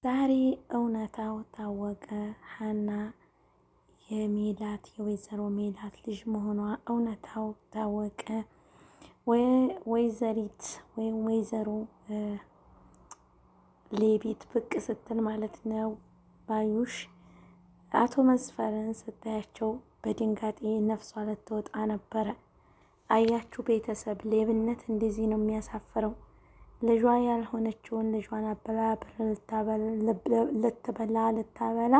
ዛሬ እውነታው ታወቀ። ሀና የወይዘሮ ሜላት ልጅ መሆኗ እውነታው ታወቀ። ወይዘሪት ወይም ወይዘሮ ሌሊት ብቅ ስትል ማለት ነው ባዩሽ አቶ መስፈርን ስታያቸው በድንጋጤ ነፍሷ ልትወጣ ነበረ። አያችሁ ቤተሰብ፣ ሌብነት እንደዚህ ነው የሚያሳፍረው። ልጇ ያልሆነችውን ልጇን አበላ ልታበላ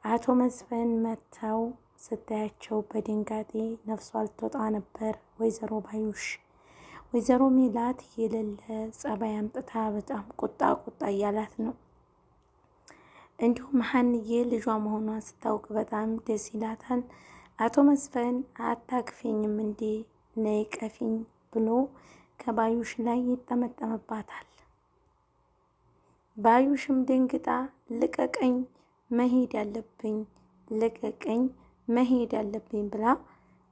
አቶ መስፍን መጥተው ስታያቸው በድንጋጤ ነፍሷ ልትወጣ ነበር። ወይዘሮ ባዩሽ ወይዘሮ ሜላት የሌለ ጸባይ አምጥታ በጣም ቁጣ እያላት ነው። እንዲሁም ሀንዬ ልጇ መሆኗን ስታውቅ በጣም ደስ ይላታል። አቶ መስፍን አታቅፊኝም እንዴ ነይ ቀፊኝ ብሎ ከባዩሽ ላይ ይጠመጠምባታል። ባዩሽም ደንግጣ ልቀቀኝ መሄድ ያለብኝ ብላ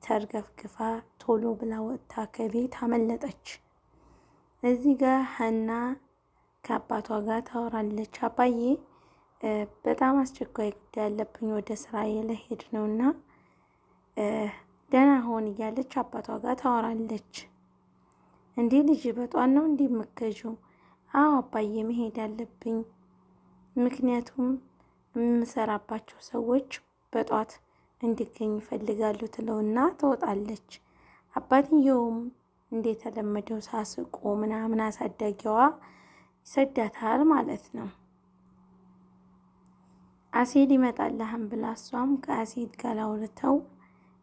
ተርገፍግፋ ቶሎ ብላ ወጥታ ከቤት አመለጠች። እዚህ ጋር ሀና ከአባቷ ጋር ታወራለች። አባዬ በጣም አስቸኳይ ጉዳይ ያለብኝ ወደ ስራ ልሄድ ነውና ደህና ሆን እያለች አባቷ ጋር ታወራለች። እንዴ ልጅ በጧን ነው እንዲህ የምትከጂው? አዎ አባዬ መሄድ አለብኝ፣ ምክንያቱም የምሰራባቸው ሰዎች በጧት እንዲገኝ ይፈልጋሉ ትለውና ትወጣለች። አባትየውም እንደተለመደው ሳስቆ ምናምን አሳዳጊዋ ይሰዳታል ማለት ነው። አሲድ ይመጣልህም ብላ እሷም ከአሲድ ጋር አውርተው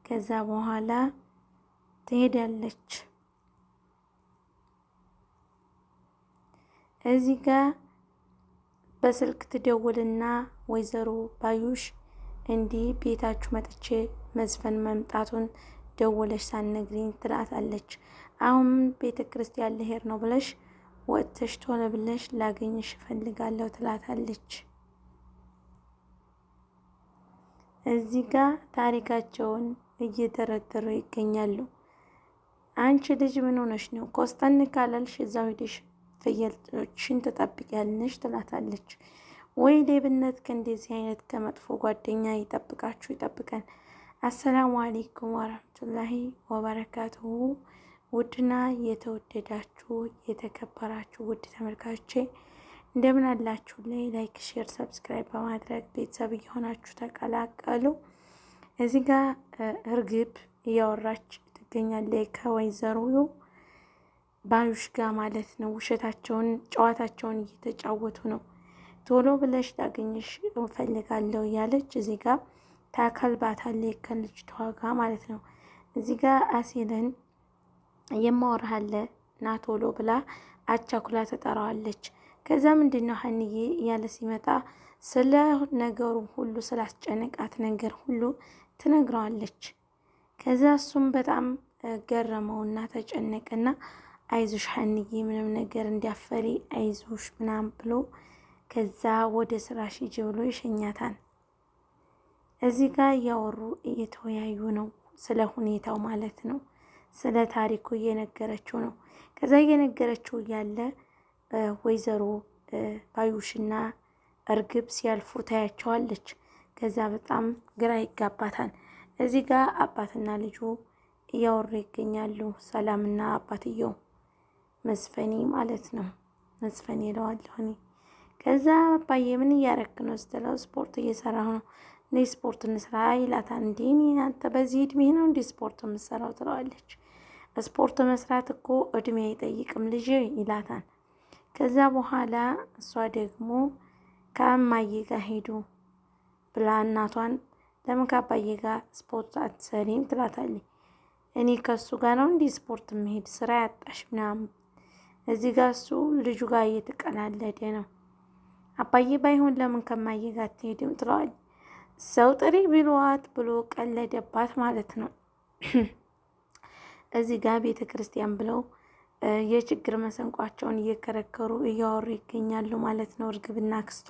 ከዛ በኋላ ትሄዳለች። እዚህ ጋር በስልክ ትደውልና ወይዘሮ ባዩሽ እንዲህ ቤታችሁ መጥቼ መስፍን መምጣቱን ደውለሽ ሳትነግሪኝ ትላታለች። አሁን ቤተ ክርስቲያን ልሄድ ነው ብለሽ ወጥተሽ ቶሎ ብለሽ ላገኝሽ እፈልጋለሁ ትላታለች። እዚህ ጋር ታሪካቸውን እየተረተሩ ይገኛሉ። አንቺ ልጅ ምን ሆነሽ ነው? ኮስተን ካላልሽ እዛው ሄደሽ ፍየሎችን ትጠብቂያለሽ ትላታለች። ወይ ሌብነት ከእንደዚህ አይነት ከመጥፎ ጓደኛ ይጠብቀን። አሰላሙ አለይኩም ወራህመቱላሂ ወበረካቱሁ። ውድና የተወደዳችሁ የተከበራችሁ ውድ ተመልካቾቼ እንደምን አላችሁ? ላይክ፣ ሼር፣ ሰብስክራይብ በማድረግ ቤተሰብ እየሆናችሁ ተቀላቀሉ። እዚህ ጋር እርግብ እያወራች ትገኛለች ከወይዘሮ ባዩሽ ጋር ማለት ነው። ጨዋታቸውን እየተጫወቱ ነው። ቶሎ ብለሽ ላገኝሽ እፈልጋለሁ እያለች እዚህ ጋር ታከልባታለች ከልጅቷ ጋር ማለት ነው። እዚህ ጋር አሲልን የማወራሃለ ና ቶሎ ብላ አቻኩላ ተጠራዋለች። ከዛ ምንድነው ሀንዬ እያለ ሲመጣ ስለ ነገሩ ሁሉ ስላስጨነቃት ነገር ሁሉ ትነግረዋለች። ከዛ እሱም በጣም ገረመውና ተጨነቀና አይዞሽ ሀንዬ ምንም ነገር እንዲያፈሪ አይዞሽ ምናምን ብሎ ከዛ ወደ ስራሽ ሂጂ ብሎ ይሸኛታል። እዚህ ጋር እያወሩ እየተወያዩ ነው ስለ ሁኔታው ማለት ነው። ስለ ታሪኩ እየነገረችው ነው። ከዛ እየነገረችው እያለ ወይዘሮ ባዩሽና እርግብ ሲያልፉ ታያቸዋለች። ከዛ በጣም ግራ ይጋባታል። እዚህ ጋር አባትና ልጁ እያወሩ ይገኛሉ። ሰላምና አባትየው መስፈኔ ማለት ነው። መስፈኔ እለዋለሁ እኔ። ከዛ አባዬ ምን እያረክ ነው ስትለው ስፖርት እየሰራሁ ነው። እንዴ ስፖርት እንስራ ይላታል። እንዴ አንተ በዚህ እድሜ ነው እንዴ ስፖርት የምትሰራው ትለዋለች። ስፖርት መስራት እኮ እድሜ አይጠይቅም ልጅ ይላታል። ከዛ በኋላ እሷ ደግሞ ከአማዬ ጋር ሄዱ ብላ እናቷን ለምን ከአባዬ ጋር ስፖርት አትሰሪም ትላታለች። እኔ ከሱ ጋር ነው እንዲህ ስፖርት መሄድ ስራ ያጣሽ ምናምን። እዚህ ጋር እሱ ልጁ ጋር እየተቀላለደ ነው። አባዬ ባይሆን ለምን ከማዬ ጋር አትሄድም ትለዋለች። ሰው ጥሪ ቢሏት ብሎ ቀለደባት ማለት ነው። እዚህ ጋር ቤተ ክርስቲያን ብለው የችግር መሰንቋቸውን እየከረከሩ እያወሩ ይገኛሉ ማለት ነው። እርግብና ክስቷ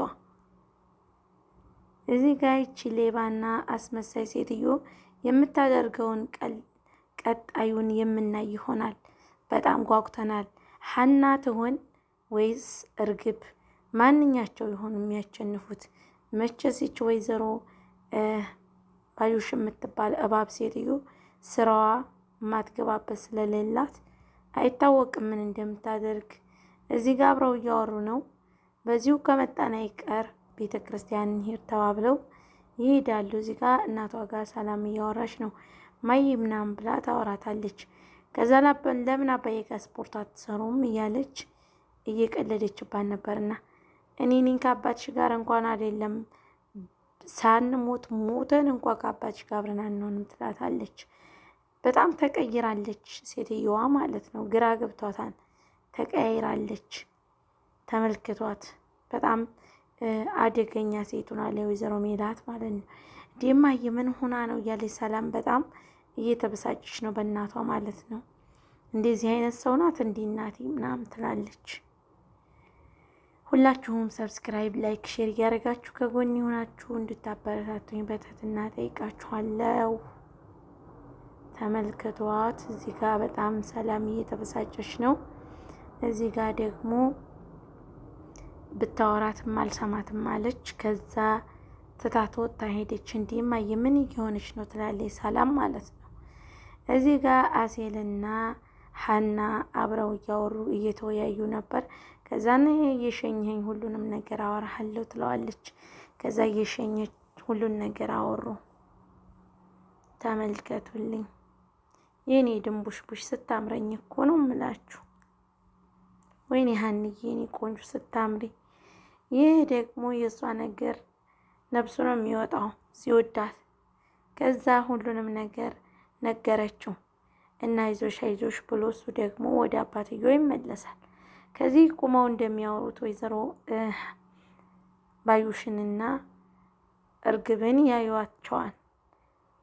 እዚህ ጋር ይቺ ሌባና አስመሳይ ሴትዮ የምታደርገውን ቀጣዩን የምናይ ይሆናል። በጣም ጓጉተናል። ሀና ትሆን ወይስ እርግብ? ማንኛቸው ይሆኑ የሚያሸንፉት? መቼስ ይች ወይዘሮ ባዩሽ የምትባል እባብ ሴትዮ ስራዋ ማትገባበት ስለሌላት አይታወቅም ምን እንደምታደርግ። እዚህ ጋር አብረው እያወሩ ነው። በዚሁ ከመጣን አይቀር ቤተ ክርስቲያን እንሂድ ተባብለው ይሄዳሉ። እዚህ ጋር እናቷ ጋር ሰላም እያወራች ነው። ማይ ምናምን ብላ ታወራታለች። ከዛ ለምን አባዬ ጋር ስፖርት አትሰሩም እያለች እየቀለደችባት ነበርና እኔ ከአባትሽ ጋር እንኳን አይደለም ሳንሞት ሞተን እንኳን ከአባትሽ ጋር አብረን አንሆንም ትላታለች። በጣም ተቀይራለች ሴትየዋ ማለት ነው። ግራ ገብቷታል። ተቀያይራለች። ተመልክቷት በጣም አደገኛ ሴት ሆናለች ወይዘሮ ሜላት ማለት ነው። እማዬ ምን ሆና ነው እያለች ሰላም በጣም እየተበሳጨች ነው በእናቷ ማለት ነው። እንደዚህ አይነት ሰው ናት እንዲህ እናቴ ምናምን ትላለች። ሁላችሁም ሰብስክራይብ፣ ላይክ፣ ሼር እያደረጋችሁ ከጎን የሆናችሁ እንድታበረታቱኝ በትህትና ጠይቃችኋለሁ። ተመልከቷት። እዚህ ጋር በጣም ሰላም እየተበሳጨች ነው። እዚህ ጋር ደግሞ ብታወራትም አልሰማትም አለች። ከዛ ትታት ወጥታ ሄደች። እንዲህማ የምን እየሆነች ነው ትላለች ሰላም ማለት ነው። እዚህ ጋር አሴልና ሀና አብረው እያወሩ እየተወያዩ ነበር። ከዛን እየሸኘኝ ሁሉንም ነገር አወራሃለሁ ትለዋለች። ከዛ እየሸኘች ሁሉን ነገር አወሩ። ተመልከቱልኝ። የኔ ድንቡሽቡሽ ስታምረኝ እኮ ነው ምላችሁ። ወይኔ ሀንዬ የኔ ቆንጆ ስታምሪ። ይህ ደግሞ የእሷ ነገር ነብሱ ነው የሚወጣው ሲወዳት። ከዛ ሁሉንም ነገር ነገረችው እና አይዞሽ አይዞሽ ብሎ እሱ ደግሞ ወደ አባትየው ይመለሳል። ከዚህ ቁመው እንደሚያወሩት ወይዘሮ ባዩሽንና እርግብን ያዩዋቸዋል።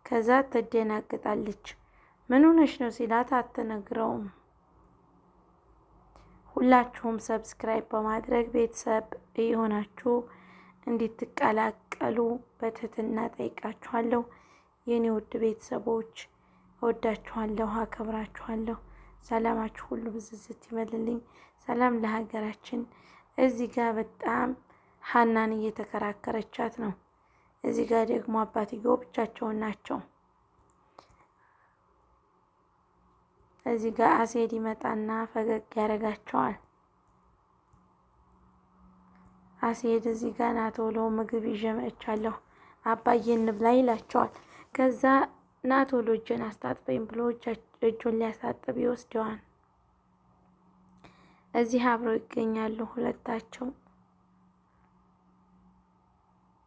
ከዛ ትደናግጣለች። ምን ሆነሽ ነው ሲላት አትነግረውም። ሁላችሁም ሰብስክራይብ በማድረግ ቤተሰብ የሆናችሁ እንድትቀላቀሉ በትህትና ጠይቃችኋለሁ። የኔ ውድ ቤተሰቦች እወዳችኋለሁ፣ አከብራችኋለሁ። ሰላማችሁ ሁሉ ብዝዝት ይበልልኝ። ሰላም ለሀገራችን። እዚህ ጋር በጣም ሀናን እየተከራከረቻት ነው። እዚህ ጋር ደግሞ አባትየው ብቻቸውን ናቸው። እዚህ ጋር አሴድ ይመጣና ፈገግ ያደርጋቸዋል። አሴድ እዚህ ጋር ና ቶሎ ምግብ ይዤ መጥቻለሁ አባዬ እንብላ ይላቸዋል። ከዛ ና ቶሎ እጄን አስታጥበኝ ብሎ እጁን ሊያሳጥብ ይወስደዋል። እዚህ አብረው ይገኛሉ ሁለታቸው።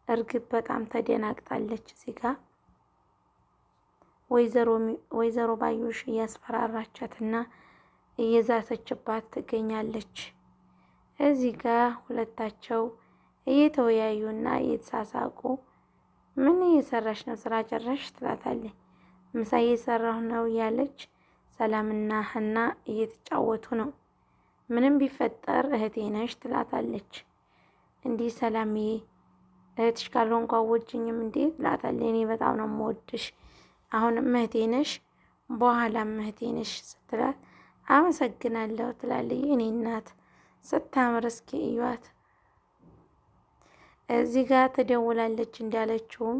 እርግብ በጣም ተደናግጣለች። እዚህ ጋር ወይዘሮ ባዩሽ እያስፈራራቻትና እየዛተችባት ትገኛለች። እዚህ ጋር ሁለታቸው እየተወያዩና እየተሳሳቁ ምን እየሰራሽ ነው? ስራ ጨረሽ? ትላታለች። ምሳ እየሰራሁ ነው ያለች። ሰላምና ሀና እየተጫወቱ ነው። ምንም ቢፈጠር እህቴ ነሽ ትላታለች። እንዲህ ሰላምዬ እህትሽ ካልሆንኩ አትወጂኝም እንዴ? ትላታለች። እኔ በጣም ነው የምወድሽ፣ አሁንም እህቴ ነሽ፣ በኋላም እህቴ ነሽ ስትላት አመሰግናለሁ ትላለች። እኔ እናት ስታምር እስኪ እዩዋት። እዚህ ጋር ትደውላለች። እንዳለችውም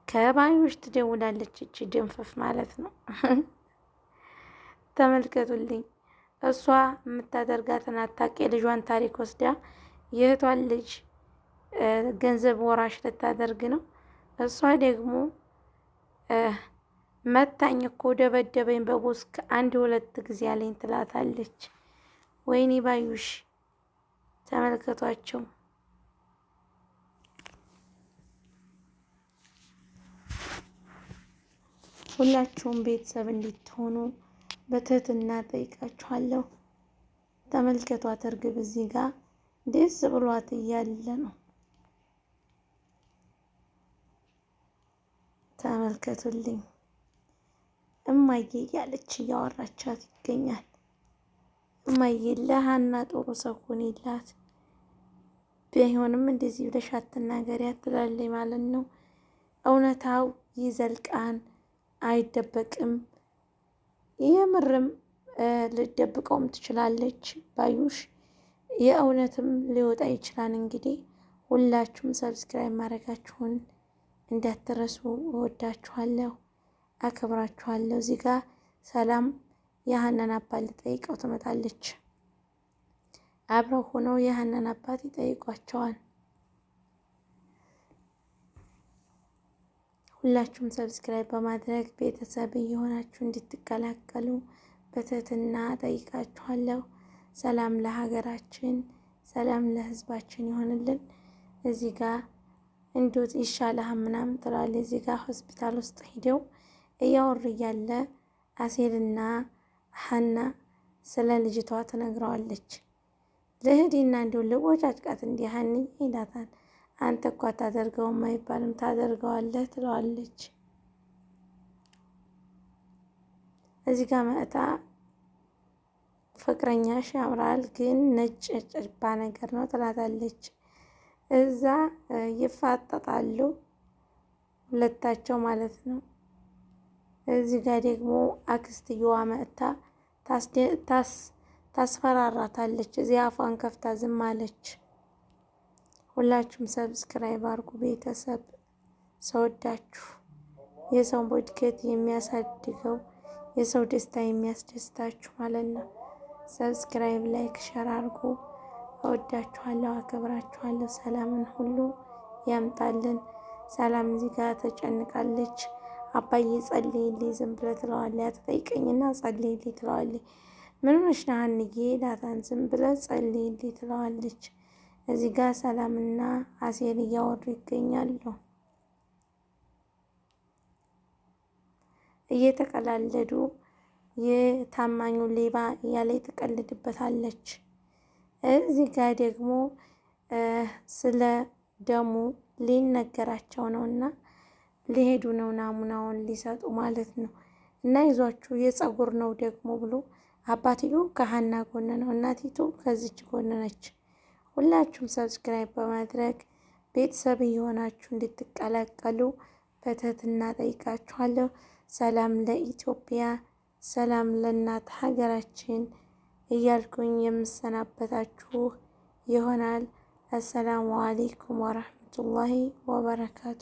ከባዩሽ ትደውላለች። እቺ ድንፍፍ ማለት ነው። ተመልከቱልኝ። እሷ የምታደርጋትን አታውቅ። የልጇን ታሪክ ወስዳ የእህቷን ልጅ ገንዘብ ወራሽ ልታደርግ ነው። እሷ ደግሞ መታኝ እኮ ደበደበኝ በቦስክ 1-2 ጊዜ አለኝ ትላታለች። ወይኔ ባዩሽ ተመልከቷቸው። ሁላችሁም ቤተሰብ እንድትሆኑ በትህትና ጠይቃችኋለሁ። ተመልከቷት። እርግብ እዚህ ጋር ደስ ብሏት እያለ ነው። ተመልከቱልኝ። እማዬ እያለች እያወራቻት ይገኛል። እማዬ ለሀና ጥሩ ሰው ሆነላት። ቢሆንም እንደዚህ ብለሽ አትናገሪያት ትላለች ማለት ነው። እውነታው ይዘልቃን አይደበቅም። የምርም ልትደብቀውም ትችላለች ባዩሽ። የእውነትም ሊወጣ ይችላል። እንግዲህ ሁላችሁም ሰብስክራይብ ማድረጋችሁን እንዳትረሱ። እወዳችኋለሁ፣ አከብራችኋለሁ። እዚህ ጋር ሰላም የሀናን አባት ልጠይቀው ትመጣለች። አብረው ሆነው የሀናን አባት ይጠይቋቸዋል። ሁላችሁም ሰብስክራይብ በማድረግ ቤተሰብ እየሆናችሁ እንድትቀላቀሉ በትህትና ጠይቃችኋለሁ። ሰላም ለሀገራችን፣ ሰላም ለሕዝባችን ይሆንልን። እዚህ ጋር እንዶት ይሻልሃል ምናምን ትላለች። እዚህ ጋር ሆስፒታል ውስጥ ሂደው እያወሩ እያለ አሴልና ሀና ስለ ልጅቷ ትነግረዋለች። ልሂድና እንዲሁ ልቦጫጭቃት እንዲህ ሀኒ ይላታል። አንተ እኮ አታደርገውም አይባልም ታደርገዋለህ ትለዋለች። እዚህ ጋር መጥታ ፍቅረኛሽ ያምራል ግን ነጭ ጭባ ነገር ነው ትላታለች። እዛ ይፋጠጣሉ ሁለታቸው ማለት ነው። እዚህ ጋር ደግሞ አክስትየዋ መጥታ ታስፈራራታለች። እዚህ አፏን ከፍታ ዝም አለች። ሁላችሁም ሰብስክራይብ አድርጉ ቤተሰብ። ሰወዳችሁ የሰው እድገት የሚያሳድገው የሰው ደስታ የሚያስደስታችሁ ማለት ነው። ሰብስክራይብ፣ ላይክ፣ ሸር አድርጉ። እወዳችኋለሁ፣ አከብራችኋለሁ። ሰላምን ሁሉ ያምጣልን። ሰላም እዚህ ጋር ተጨንቃለች። አባዬ ጸልይልኝ ዝም ብለህ ትለዋለች። አትጠይቀኝና ጸልይልኝ ትለዋለች። ምን ሆነሽ ነው ሀንዬ ይላታል። ዝም ብለህ ጸልይልኝ ትለዋለች። እዚህ ጋር ሰላምና አሴር እያወሩ ይገኛሉ። እየተቀላለዱ የታማኙ ሌባ እያለ ትቀልድበታለች። እዚህ ጋር ደግሞ ስለ ደሙ ሊነገራቸው ነው እና ሊሄዱ ነው ናሙናውን ሊሰጡ ማለት ነው። እና ይዟችሁ የጸጉር ነው ደግሞ ብሎ አባትዮ ከሀና ጎን ነው፣ እናቲቱ ከዚች ጎን ነች። ሁላችሁም ሰብስክራይብ በማድረግ ቤተሰብ የሆናችሁ እንድትቀላቀሉ በትህትና ጠይቃችኋለሁ። ሰላም ለኢትዮጵያ፣ ሰላም ለእናት ሀገራችን እያልኩኝ የምሰናበታችሁ ይሆናል። አሰላሙ አሌይኩም ወረህመቱላሂ ወበረካቱ።